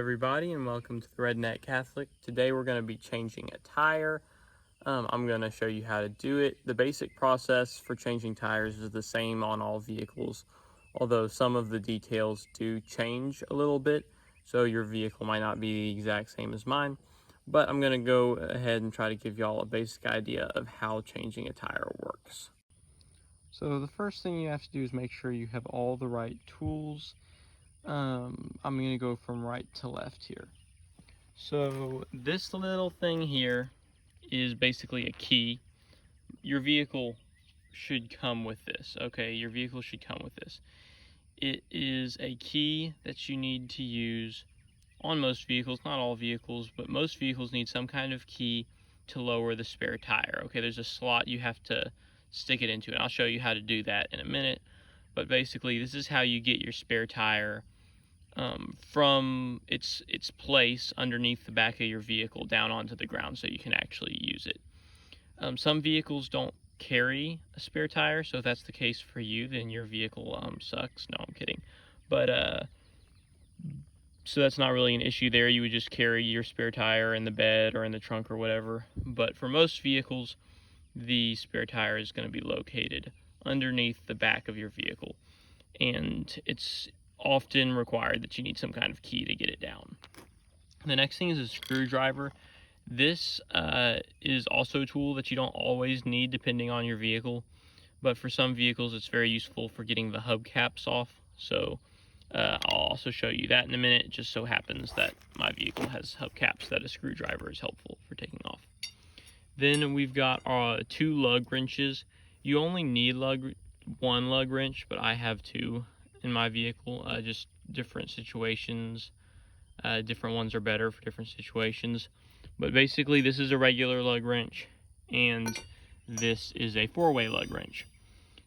everybody, and welcome to the Redneck Catholic. Today we're going to be changing a tire. I'm going to show you how to do it. The basic process for changing tires is the same on all vehicles, although some of the details do change a little bit, so your vehicle might not be the exact same as mine. But I'm going to go ahead and try to give y'all a basic idea of how changing a tire works. So the first thing you have to do is make sure you have all the right tools. I'm going to go from right to left here. So this little thing here is basically a key. Your vehicle should come with this, okay? Your vehicle should come with this. It is a key that you need to use on most vehicles, not all vehicles, but most vehicles need some kind of key to lower the spare tire, okay? There's a slot you have to stick it into, and I'll show you how to do that in a minute. But basically, this is how you get your spare tire from its place underneath the back of your vehicle down onto the ground so you can actually use it. Some vehicles don't carry a spare tire, so if that's the case for you, then your vehicle sucks. No, I'm kidding. But so that's not really an issue there. You would just carry your spare tire in the bed or in the trunk or whatever. But for most vehicles, the spare tire is going to be located underneath the back of your vehicle, and it's often required that you need some kind of key to get it down. The next thing is a screwdriver. This is also a tool that you don't always need depending on your vehicle, but for some vehicles it's very useful for getting the hubcaps off. So I'll also show you that in a minute. It just so happens that my vehicle has hubcaps that a screwdriver is helpful for taking off. Then we've got 2 lug wrenches. You only need one lug wrench, but I have 2 in my vehicle, just different situations. Different ones are better for different situations. But basically, this is a regular lug wrench, and this is a 4-way lug wrench.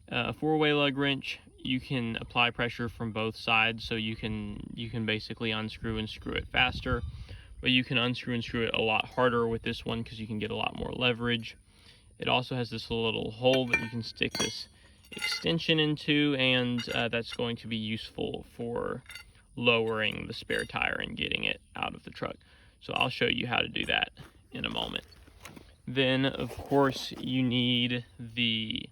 A 4-way lug wrench, you can apply pressure from both sides, so you can basically unscrew and screw it faster. But you can unscrew and screw it a lot harder with this one because you can get a lot more leverage. It also has this little hole that you can stick this extension into, and that's going to be useful for lowering the spare tire and getting it out of the truck. So I'll show you how to do that in a moment. Then of course you need the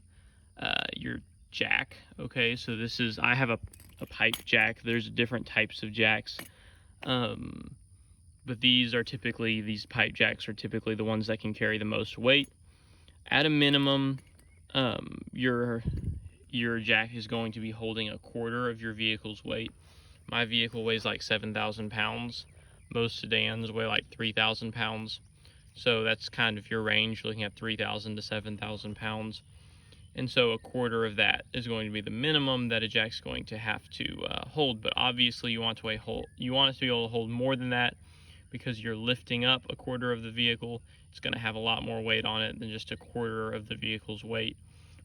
your jack. Okay, so this is, I have a pipe jack. There's different types of jacks, but these pipe jacks are typically the ones that can carry the most weight. At a minimum, your jack is going to be holding a quarter of your vehicle's weight. My vehicle weighs like 7,000 pounds. Most sedans weigh like 3,000 pounds. So that's kind of your range, looking at 3,000 to 7,000 pounds. And so a quarter of that is going to be the minimum that a jack's going to have to hold. But obviously you want it to be able to hold more than that, because you're lifting up a quarter of the vehicle. It's going to have a lot more weight on it than just a quarter of the vehicle's weight.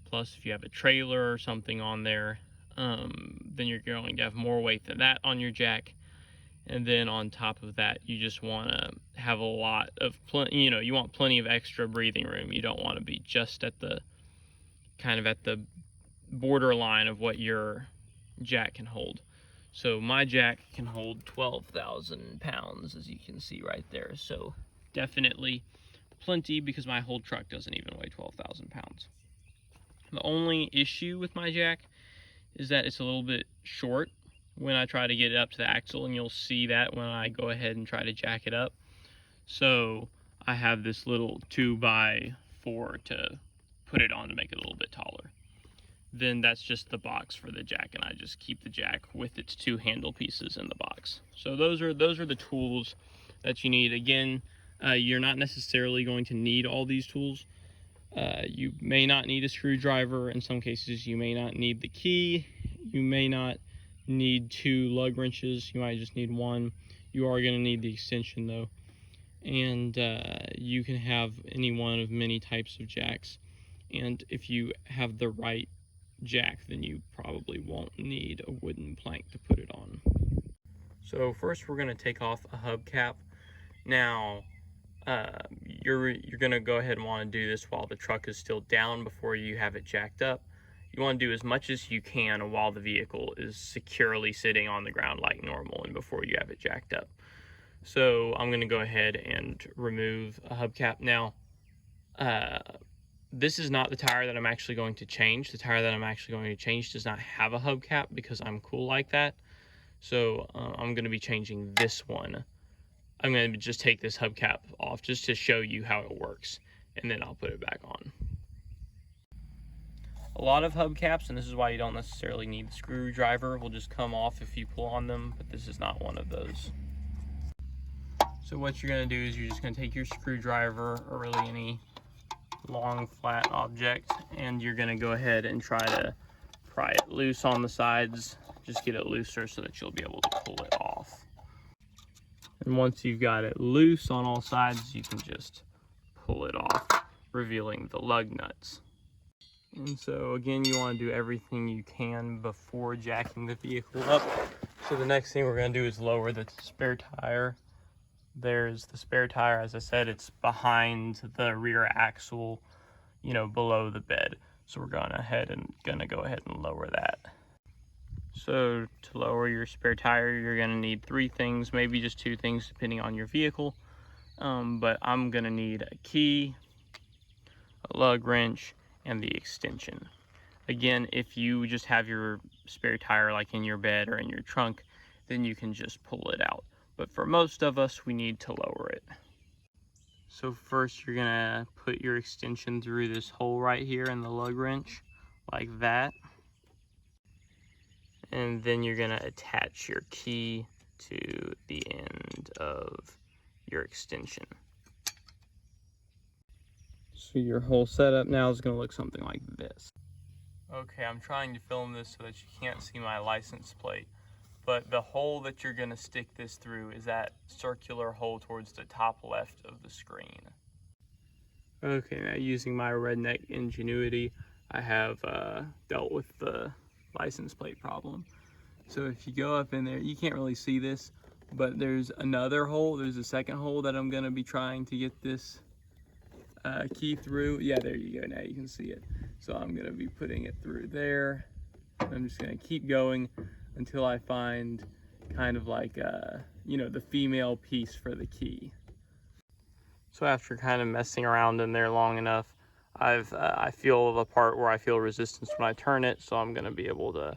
Plus, if you have a trailer or something on there, then you're going to have more weight than that on your jack. And then on top of that, you just want to have a lot of, you want plenty of extra breathing room. You don't want to be just at the borderline of what your jack can hold. So my jack can hold 12,000 pounds, as you can see right there. So definitely plenty, because my whole truck doesn't even weigh 12,000 pounds. The only issue with my jack is that it's a little bit short when I try to get it up to the axle, and you'll see that when I go ahead and try to jack it up. So I have this little 2x4 to put it on to make it a little bit taller. Then that's just the box for the jack, and I just keep the jack with its 2 handle pieces in the box. So those are the tools that you need. Again, you're not necessarily going to need all these tools. You may not need a screwdriver. In some cases, you may not need the key. You may not need 2 lug wrenches. You might just need 1. You are going to need the extension though. And you can have any one of many types of jacks. And if you have the right jack, then you probably won't need a wooden plank to put it on. So first we're going to take off a hubcap. Now you're going to go ahead and want to do this while the truck is still down before you have it jacked up. You want to do as much as you can while the vehicle is securely sitting on the ground like normal and before you have it jacked up. So I'm going to go ahead and remove a hubcap. Now, this is not the tire that I'm actually going to change. The tire that I'm actually going to change does not have a hubcap because I'm cool like that. So I'm going to be changing this one. I'm going to just take this hubcap off just to show you how it works, and then I'll put it back on. A lot of hubcaps, and this is why you don't necessarily need the screwdriver, will just come off if you pull on them, but this is not one of those. So what you're going to do is you're just going to take your screwdriver, or really any long flat object, and you're going to go ahead and try to pry it loose on the sides. Just get it looser so that you'll be able to pull it off. And once you've got it loose on all sides, you can just pull it off, revealing the lug nuts. And so again, you want to do everything you can before jacking the vehicle up. So the next thing we're going to do is lower the spare tire. There's the spare tire, as I said, it's behind the rear axle, you know, below the bed. So we're gonna go ahead and lower that. So to lower your spare tire, you're gonna need 3 things, maybe just 2 things depending on your vehicle. But I'm gonna need a key, a lug wrench, and the extension. Again, if you just have your spare tire like in your bed or in your trunk, then you can just pull it out. But for most of us, we need to lower it. So first you're gonna put your extension through this hole right here in the lug wrench, like that. And then you're gonna attach your key to the end of your extension. So your whole setup now is gonna look something like this. Okay, I'm trying to film this so that you can't see my license plate. But the hole that you're gonna stick this through is that circular hole towards the top left of the screen. Okay, now using my redneck ingenuity, I have dealt with the license plate problem. So if you go up in there, you can't really see this, but there's another hole, there's a second hole that I'm gonna be trying to get this key through. Yeah, there you go, now you can see it. So I'm gonna be putting it through there. I'm just gonna keep going until I find kind of like, you know, the female piece for the key. So after kind of messing around in there long enough, I feel the part where I feel resistance when I turn it, so I'm gonna be able to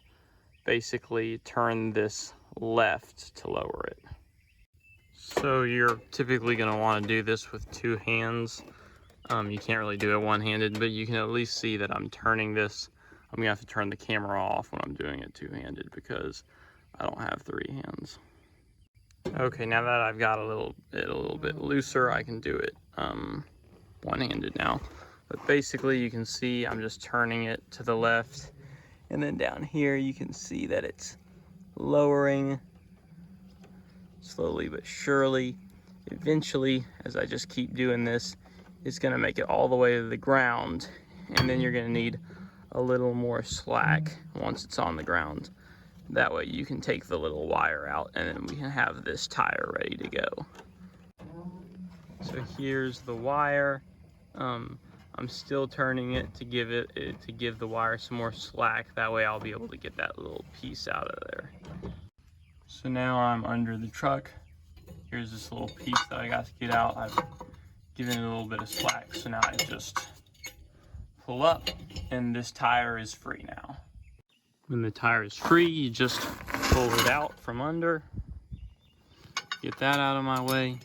basically turn this left to lower it. So you're typically gonna wanna do this with 2 hands. You can't really do it one-handed, but you can at least see that I'm turning this. I'm gonna have to turn the camera off when I'm doing it 2-handed because I don't have 3 hands. Okay, now that I've got it a little bit looser, I can do it one-handed now. But basically you can see I'm just turning it to the left, and then down here you can see that it's lowering slowly but surely. Eventually, as I just keep doing this, it's gonna make it all the way to the ground, and then you're gonna need a little more slack once it's on the ground. That way you can take the little wire out, and then we can have this tire ready to go. So here's the wire. I'm still turning it to give the wire some more slack. That way I'll be able to get that little piece out of there. So now I'm under the truck. Here's this little piece that I got to get out. I've given it a little bit of slack, so now I just pull up, and this tire is free now. When the tire is free, you just pull it out from under. Get that out of my way.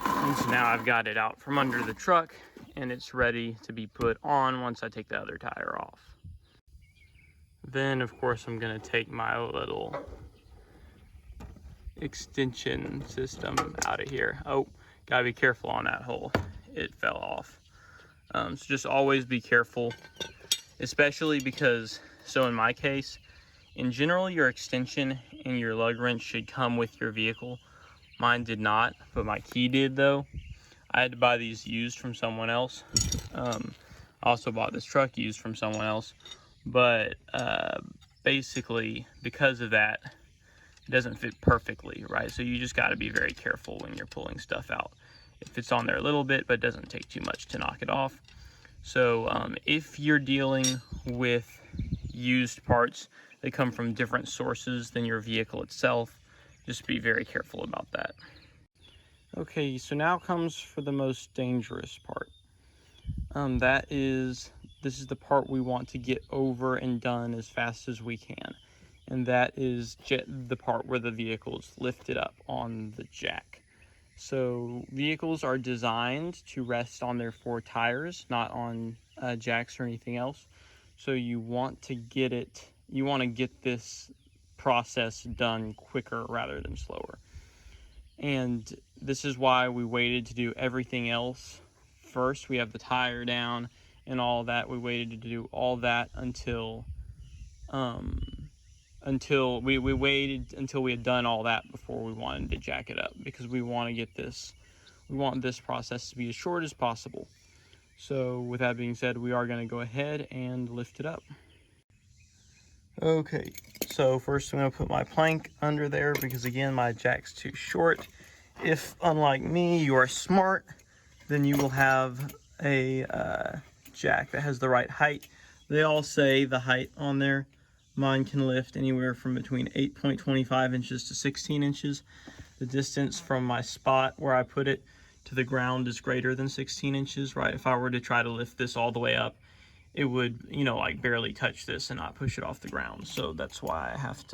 And so now I've got it out from under the truck, and it's ready to be put on once I take the other tire off. Then, of course, I'm gonna take my little extension system out of here. Oh, gotta be careful on that hole. It fell off. So just always be careful, especially because, so in my case, in general, your extension and your lug wrench should come with your vehicle. Mine did not, but my key did though. I had to buy these used from someone else. I also bought this truck used from someone else, but basically because of that, it doesn't fit perfectly, right? So you just gotta be very careful when you're pulling stuff out. If it's on there a little bit, but it doesn't take too much to knock it off. So if you're dealing with used parts, They come from different sources than your vehicle itself. Just be very careful about that. Okay, so now comes for the most dangerous part. This is the part we want to get over and done as fast as we can. And that is the part where the vehicle is lifted up on the jack. So vehicles are designed to rest on their 4 tires, not on jacks or anything else. So you want to get this process done quicker rather than slower. And this is why we waited to do everything else first. We have the tire down and all that. We waited to do all that until we waited until we had done all that before we wanted to jack it up, because we want this process to be as short as possible. So with that being said, we are going to go ahead and lift it up. Okay, so first I'm going to put my plank under there because again my jack's too short. If, unlike me, you are smart, then you will have a jack that has the right height. They all say the height on there. Mine can lift anywhere from between 8.25 inches to 16 inches. The distance from my spot where I put it to the ground is greater than 16 inches, right? If I were to try to lift this all the way up, it would, like barely touch this and not push it off the ground. So that's why I have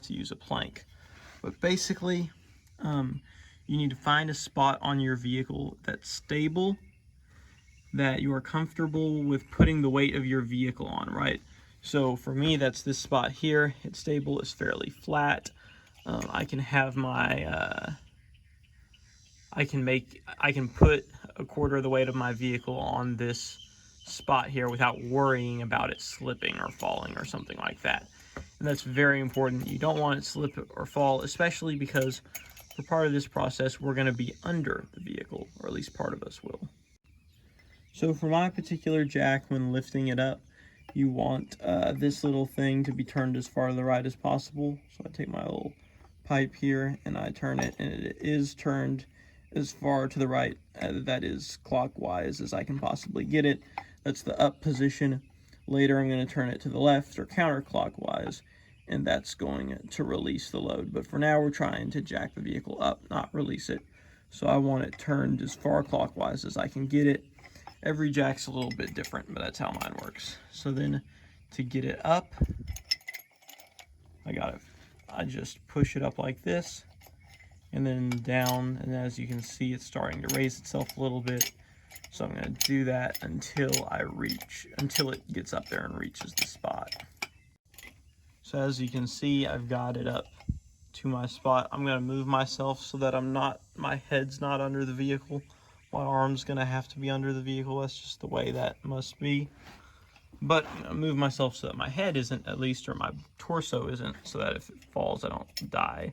to use a plank. But basically, you need to find a spot on your vehicle that's stable, that you are comfortable with putting the weight of your vehicle on, right? So for me, that's this spot here. It's stable, it's fairly flat. I can have my, I can put a quarter of the weight of my vehicle on this spot here without worrying about it slipping or falling or something like that. And that's very important. You don't want it to slip or fall, especially because for part of this process, we're going to be under the vehicle, or at least part of us will. So for my particular jack, when lifting it up, you want this little thing to be turned as far to the right as possible. So I take my little pipe here and I turn it, and it is turned as far to the right, that is clockwise, as I can possibly get it. That's the up position. Later I'm going to turn it to the left or counterclockwise, and that's going to release the load. But for now we're trying to jack the vehicle up, not release it. So I want it turned as far clockwise as I can get it. Every jack's a little bit different, but that's how mine works. So then to get it up, I just push it up like this, and then down, and as you can see, it's starting to raise itself a little bit. So I'm going to do that until it gets up there and reaches the spot. So as you can see, I've got it up to my spot. I'm going to move myself so that my head's not under the vehicle. My arm's going to have to be under the vehicle. That's just the way that must be. But I'm going to move myself so that my head isn't, at least, or my torso isn't, so that if it falls, I don't die.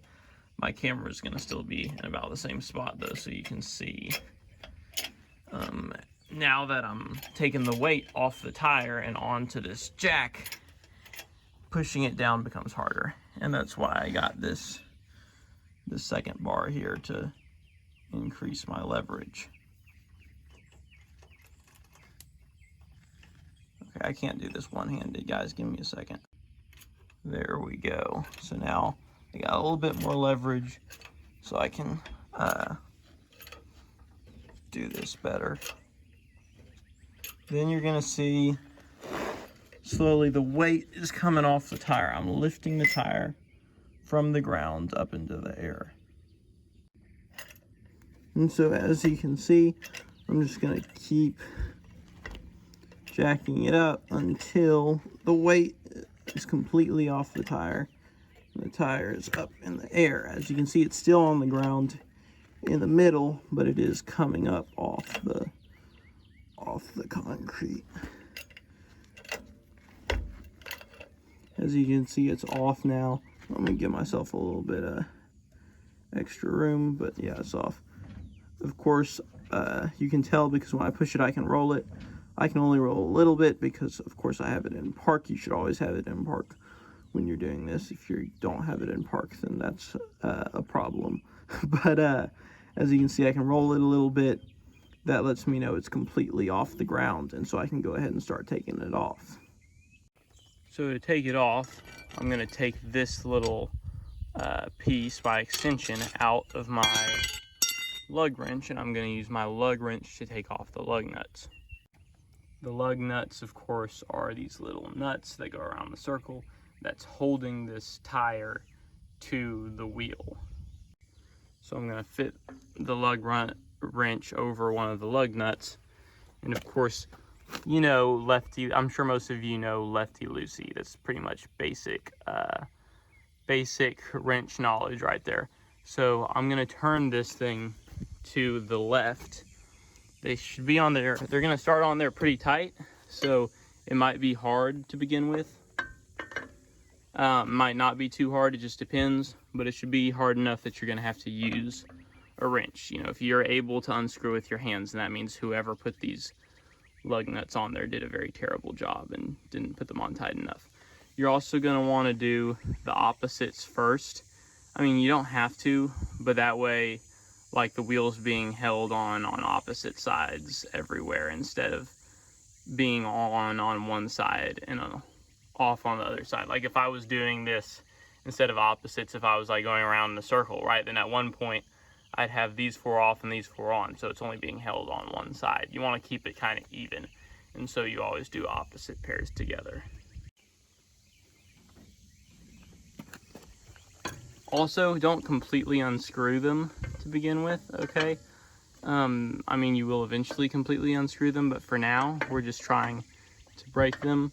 My camera is going to still be in about the same spot, though, so you can see. Now that I'm taking the weight off the tire and onto this jack, pushing it down becomes harder. And that's why I got this second bar here to increase my leverage. Okay, I can't do this one-handed, guys. Give me a second. There we go. So now I got a little bit more leverage, so I can do this better. Then you're gonna see slowly the weight is coming off the tire. I'm lifting the tire from the ground up into the air. And so as you can see, I'm just gonna keep jacking it up until the weight is completely off the tire. And the tire is up in the air. As you can see, it's still on the ground in the middle, but it is coming up off the concrete. As you can see, it's off now. I'm gonna give myself a little bit of extra room, but yeah, it's off. Of course, you can tell because when I push it, I can roll it. I can only roll a little bit because, of course, I have it in park. You should always have it in park when you're doing this. If you don't have it in park, then that's a problem. But as you can see, I can roll it a little bit. That lets me know it's completely off the ground, and so I can go ahead and start taking it off. So to take it off, I'm going to take this little piece by extension out of my lug wrench, and I'm going to use my lug wrench to take off the lug nuts. The lug nuts, of course, are these little nuts that go around the circle that's holding this tire to the wheel. So I'm going to fit the lug wrench over one of the lug nuts, and of course, you know, lefty, I'm sure most of you know lefty-loosey. That's pretty much basic wrench knowledge right there. So I'm gonna turn this thing to the left. They should be on there, they're gonna start on there pretty tight, so it might be hard to begin with. Might not be too hard, it just depends, but it should be hard enough that you're gonna have to use a wrench. You know, if you're able to unscrew with your hands, then that means whoever put these lug nuts on there did a very terrible job and didn't put them on tight enough. You're also going to want to do the opposites first. I mean, you don't have to, but that way, like, the wheels being held on opposite sides everywhere instead of being on one side and off on the other side. Like, if I was doing this instead of opposites, if I was like going around in a circle, right, then at one point I'd have these four off and these four on, so it's only being held on one side. You want to keep it kind of even, and so you always do opposite pairs together. Also, don't completely unscrew them to begin with, okay? I mean, you will eventually completely unscrew them, but for now, we're just trying to break them.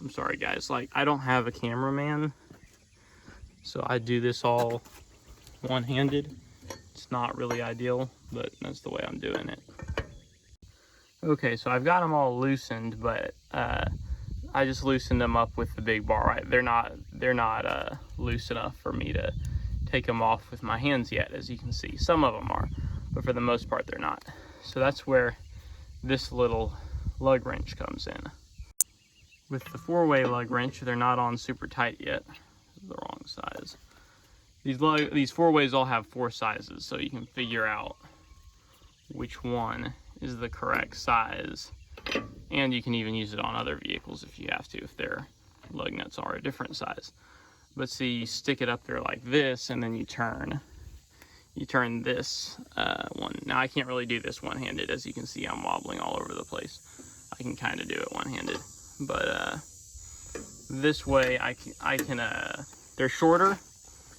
I'm sorry, guys, like, I don't have a cameraman, so I do this all one-handed. It's not really ideal, but that's the way I'm doing it. Okay, so I've got them all loosened, but I just loosened them up with the big bar, right? They're not loose enough for me to take them off with my hands yet, as you can see. Some of them are, but for the most part, they're not. So that's where this little lug wrench comes in. With the four-way lug wrench, they're not on super tight yet. The wrong size. These four ways all have four sizes, so you can figure out which one is the correct size. And you can even use it on other vehicles if you have to, if their lug nuts are a different size. But see, you stick it up there like this, and then you turn this one. Now, I can't really do this one-handed. As you can see, I'm wobbling all over the place. I can kind of do it one-handed, but this way I can they're shorter,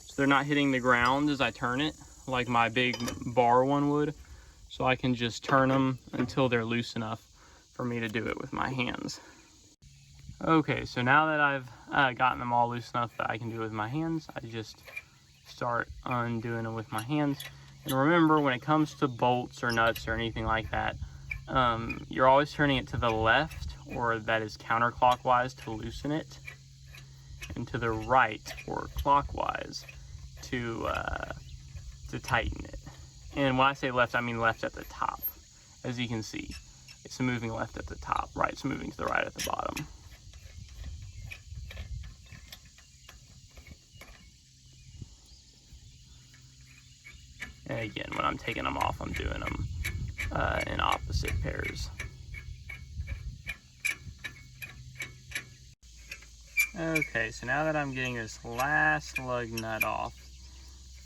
so they're not hitting the ground as I turn it like my big bar one would. So I can just turn them until they're loose enough for me to do it with my hands. Okay, so now that I've gotten them all loose enough that I can do it with my hands, I just start undoing them with my hands. And remember, when it comes to bolts or nuts or anything like that, you're always turning it to the left, or that is counterclockwise, to loosen it, and to the right, or clockwise, to tighten it. And when I say left, I mean left at the top. As you can see, it's moving left at the top, right's moving to the right at the bottom. And again, when I'm taking them off, I'm doing them in opposite pairs. Okay, so now that I'm getting this last lug nut off,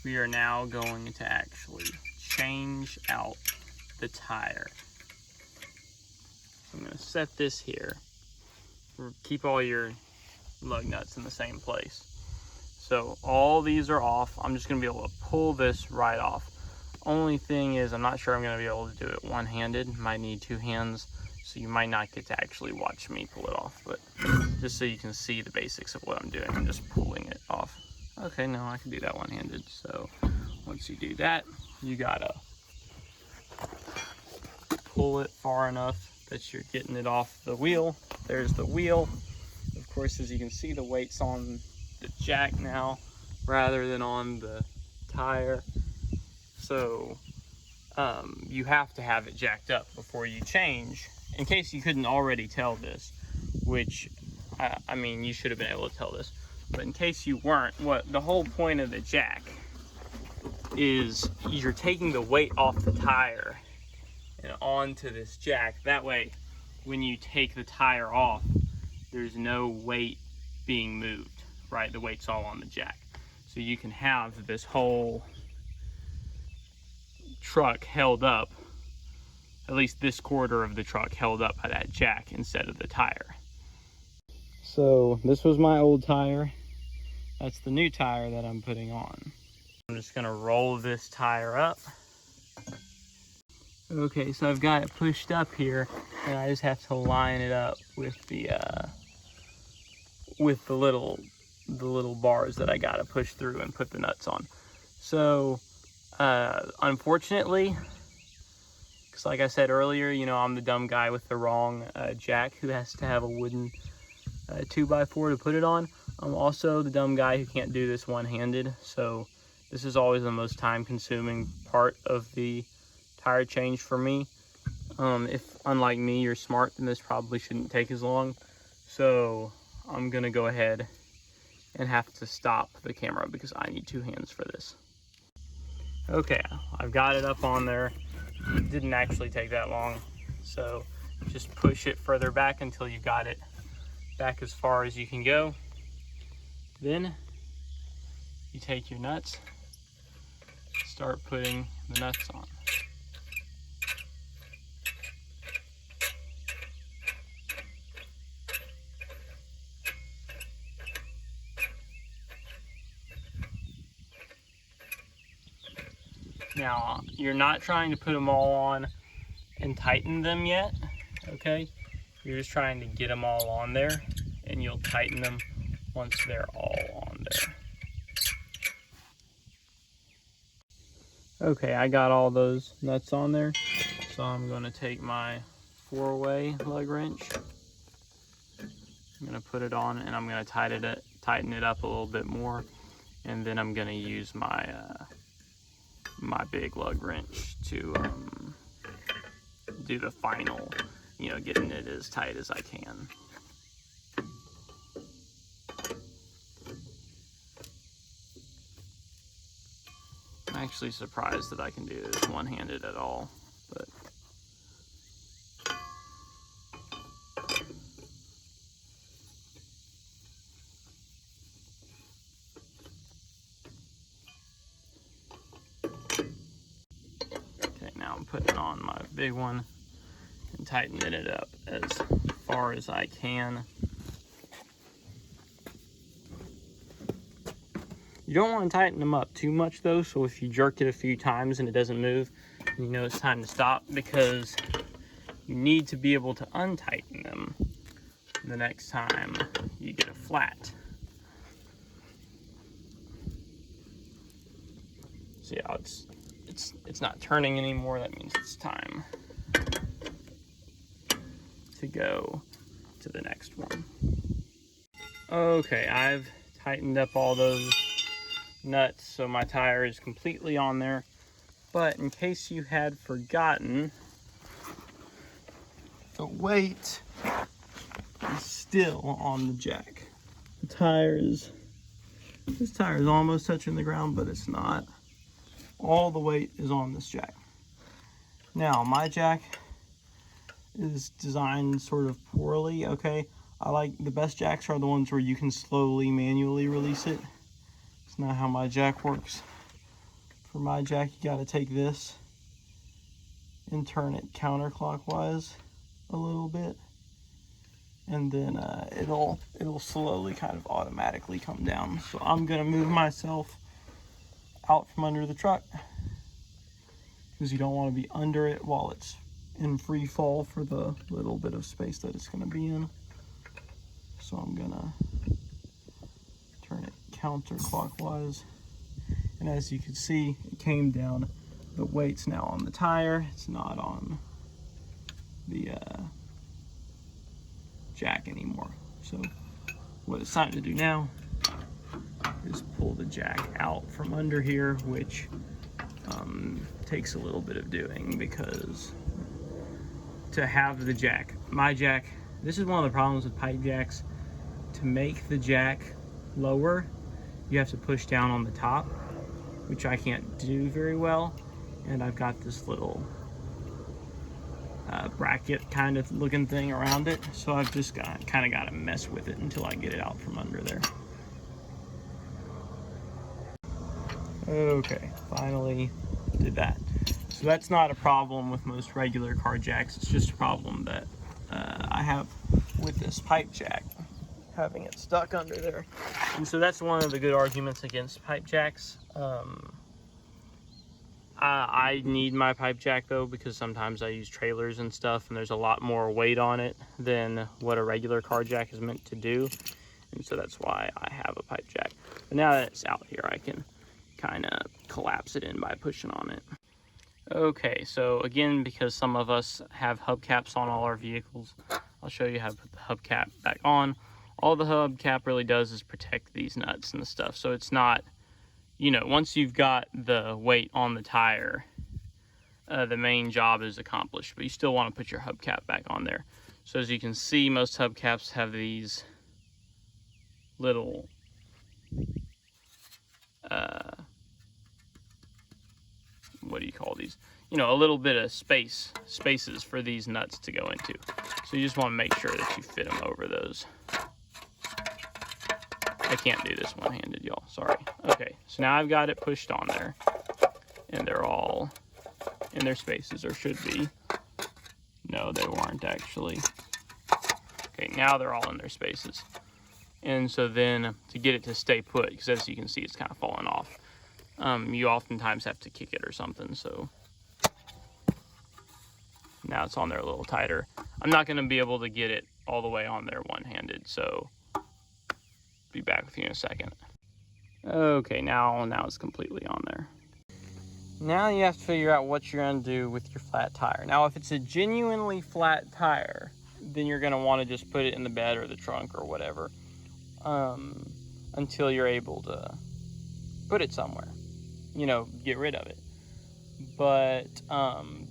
we are now going to actually change out the tire. So I'm going to set this here. Keep all your lug nuts in the same place. So all these are off. I'm just going to be able to pull this right off. Only thing is, I'm not sure I'm going to be able to do it one-handed. Might need two hands, so you might not get to actually watch me pull it off. But just so you can see the basics of what I'm doing, I'm just pulling it off. Okay, no, I can do that one-handed. So once you do that, you gotta pull it far enough that you're getting it off the wheel. There's the wheel. Of course, as you can see, the weight's on the jack now rather than on the tire. So you have to have it jacked up before you change. In case you couldn't already tell this, which I mean, you should have been able to tell this, but in case you weren't, what the whole point of the jack is, you're taking the weight off the tire and onto this jack. That way, when you take the tire off, there's no weight being moved, right? The weight's all on the jack. So you can have this whole truck held up, at least this quarter of the truck held up by that jack instead of the tire. So this was my old tire. That's the new tire that I'm putting on. I'm just gonna roll this tire up. Okay, so I've got it pushed up here, and I just have to line it up with the little bars that I gotta push through and put the nuts on. So unfortunately, because like I said earlier, you know, I'm the dumb guy with the wrong jack who has to have a wooden 2x4 to put it on. I'm also the dumb guy who can't do this one-handed, so this is always the most time-consuming part of the tire change for me. If, unlike me, you're smart, then this probably shouldn't take as long. So I'm gonna go ahead and have to stop the camera because I need 2 hands for this. Okay, I've got it up on there. It didn't actually take that long. So just push it further back until you got it back as far as you can go. Then you take your nuts, start putting the nuts on. Now, you're not trying to put them all on and tighten them yet, okay? You're just trying to get them all on there, and you'll tighten them once they're all on there. Okay, I got all those nuts on there, so I'm going to take my 4-way lug wrench. I'm going to put it on, and I'm going to tighten it up a little bit more, and then I'm going to use my my big lug wrench to do the final, you know, getting it as tight as I can. I'm actually surprised that I can do this one-handed at all, but now I'm putting on my big one and tightening it up as far as I can. You don't want to tighten them up too much though, so if you jerk it a few times and it doesn't move, you know it's time to stop, because you need to be able to untighten them the next time you get a flat. See how it's not turning anymore. That means it's time to go to the next one. Okay, I've tightened up all those nuts, so my tire is completely on there. But in case you had forgotten, the weight is still on the jack. This tire is almost touching the ground, but it's not. All the weight is on this jack. Now, my jack is designed sort of poorly, okay? I like the best jacks are the ones where you can slowly manually release it. It's not how my jack works. For my jack, you gotta take this and turn it counterclockwise a little bit, and then it'll slowly kind of automatically come down. So I'm gonna move myself out from under the truck, because you don't want to be under it while it's in free fall for the little bit of space that it's going to be in. So I'm gonna turn it counterclockwise, and as you can see, it came down. The weight's now on the tire, it's not on the jack anymore. So what it's time to do now is pull the jack out from under here, which takes a little bit of doing, because to have the jack, my jack, this is one of the problems with pipe jacks. To make the jack lower, you have to push down on the top, which I can't do very well. And I've got this little bracket kind of looking thing around it. So I've just kind of got to mess with it until I get it out from under there. Okay, finally did that. So that's not a problem with most regular car jacks. It's just a problem that I have with this pipe jack, having it stuck under there. And so that's one of the good arguments against pipe jacks. I need my pipe jack though, because sometimes I use trailers and stuff and there's a lot more weight on it than what a regular car jack is meant to do. And so that's why I have a pipe jack. But now that it's out here, I can kind of collapse it in by pushing on it. Okay, so again, because some of us have hubcaps on all our vehicles, I'll show you how to put the hubcap back on. All the hubcap really does is protect these nuts and stuff. So it's not, you know, once you've got the weight on the tire, the main job is accomplished, but you still want to put your hubcap back on there. So as you can see, most hubcaps have these little what do you call these? You know, a little bit of spaces for these nuts to go into. So you just want to make sure that you fit them over those. I can't do this one-handed, y'all, sorry. Okay, so now I've got it pushed on there, and they're all in their spaces, or should be. No, they weren't actually. Okay, now they're all in their spaces. And so then to get it to stay put, because as you can see, it's kind of falling off, you oftentimes have to kick it or something. So now it's on there a little tighter. I'm not going to be able to get it all the way on there one-handed, so be back with you in a second. Okay, now it's completely on there. Now you have to figure out what you're going to do with your flat tire. Now if it's a genuinely flat tire, then you're going to want to just put it in the bed or the trunk or whatever, until you're able to put it somewhere, you know, get rid of it. But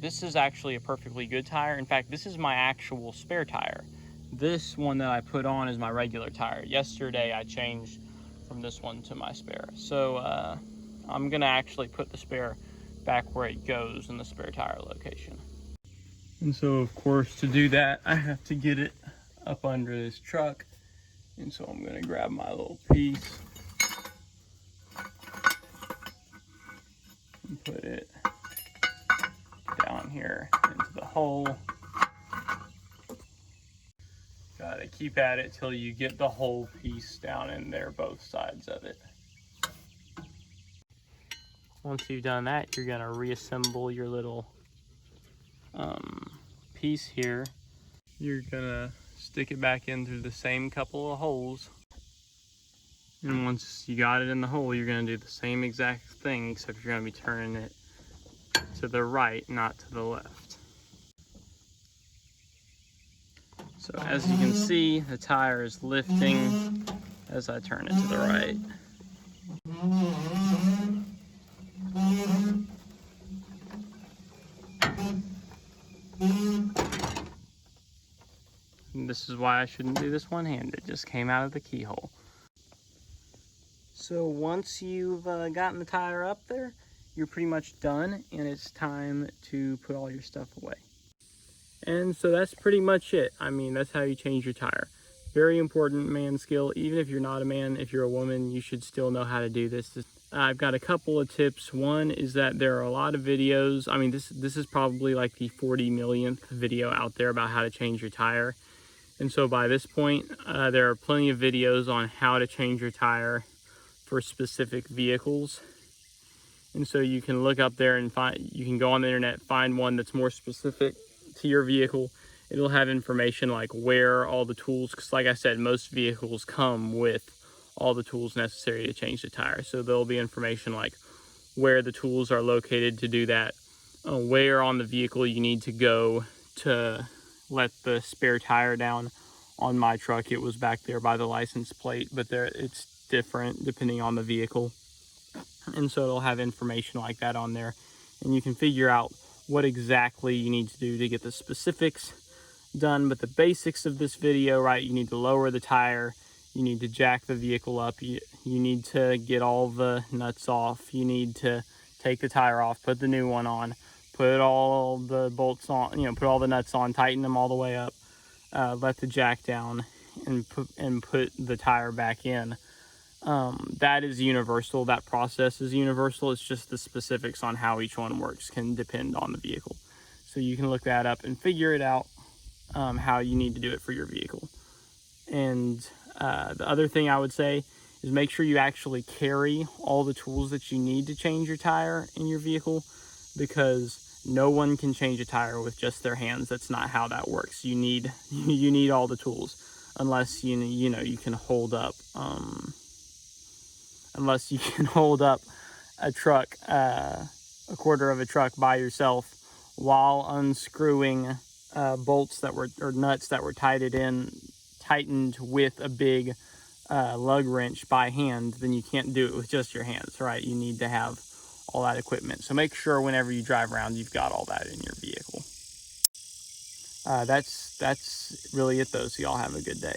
this is actually a perfectly good tire. In fact, this is my actual spare tire. This one that I put on is my regular tire. Yesterday I changed from this one to my spare. So I'm gonna actually put the spare back where it goes in the spare tire location. And so of course, to do that, I have to get it up under this truck. And so I'm gonna grab my little piece and put it down here into the hole. Gotta keep at it till you get the whole piece down in there, both sides of it. Once you've done that, you're gonna reassemble your little piece here. You're gonna stick it back in through the same couple of holes. And once you got it in the hole, you're gonna do the same exact thing, except you're gonna be turning it to the right, not to the left. So as you can see, the tire is lifting as I turn it to the right. And this is why I shouldn't do this one-handed. It just came out of the keyhole. So once you've gotten the tire up there, you're pretty much done, and it's time to put all your stuff away. And so that's pretty much it. I mean, that's how you change your tire. Very important man skill. Even if you're not a man, if you're a woman, you should still know how to do this. I've got a couple of tips. One is that there are a lot of videos. I mean, this is probably like the 40 millionth video out there about how to change your tire. And so by this point, there are plenty of videos on how to change your tire for specific vehicles. And so you can look up there and you can go on the internet, find one that's more specific to your vehicle. It'll have information like where all the tools, because like I said, most vehicles come with all the tools necessary to change the tire. So there'll be information like where the tools are located to do that, where on the vehicle you need to go to let the spare tire down. On my truck, it was back there by the license plate, but it's different depending on the vehicle. And so it'll have information like that on there, and you can figure out what exactly you need to do to get the specifics done. But the basics of this video, right, you need to lower the tire, you need to jack the vehicle up, you need to get all the nuts off, you need to take the tire off, put the new one on, put all the bolts on, put all the nuts on, tighten them all the way up, let the jack down, and put the tire back in. That is universal. That process is universal. It's just the specifics on how each one works can depend on the vehicle. So you can look that up and figure it out, how you need to do it for your vehicle. And the other thing I would say is make sure you actually carry all the tools that you need to change your tire in your vehicle, because no one can change a tire with just their hands. That's not how that works. You need all the tools, unless you can hold up a truck, a quarter of a truck by yourself, while unscrewing bolts or nuts that were tightened with a big lug wrench by hand. Then you can't do it with just your hands, right? You need to have all that equipment. So make sure whenever you drive around, you've got all that in your vehicle. That's really it though. So y'all have a good day.